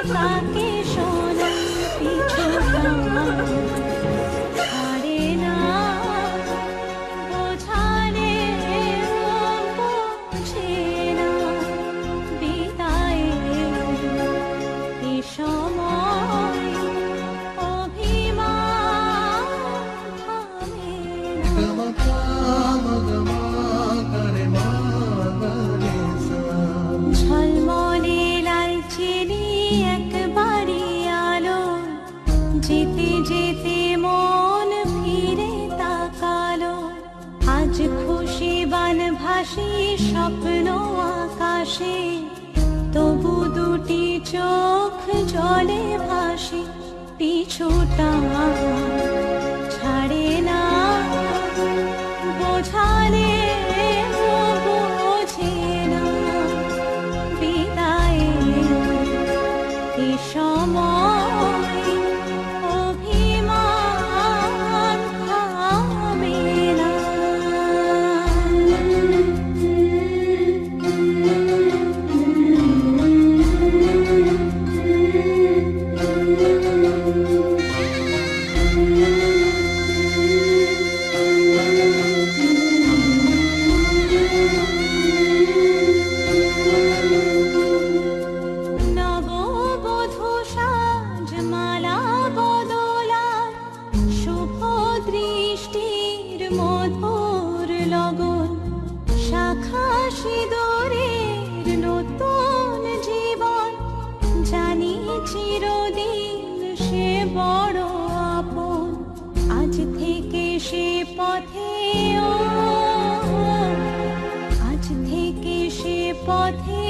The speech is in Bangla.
কাকে শোনাই পিছুটান ছাড়ে না বোঝালে বোঝে না বিদায়ের এ সময় অভিমান থামে না ঝলমলে লালচেনে একবারই আলো যেতে যেতে মন ফিরে তাকালো আজ খুশি বান ভাসি স্বপ্ন আকাশে তবু দুটি চোখ জলে ভাসে পিছুটা ছাড়ে না বোঝালে বোঝে না বিদায়ের এ সময় অভিমান থামে না নববধূ সাজমালা বদলায় শুভ দৃষ্টির মধুর লগন শাখা সিঁদুরের নতুন জীবন জানি চিরদিন সে বড় আপন আজ থেকে সে পথে আজ থেকে সে পথে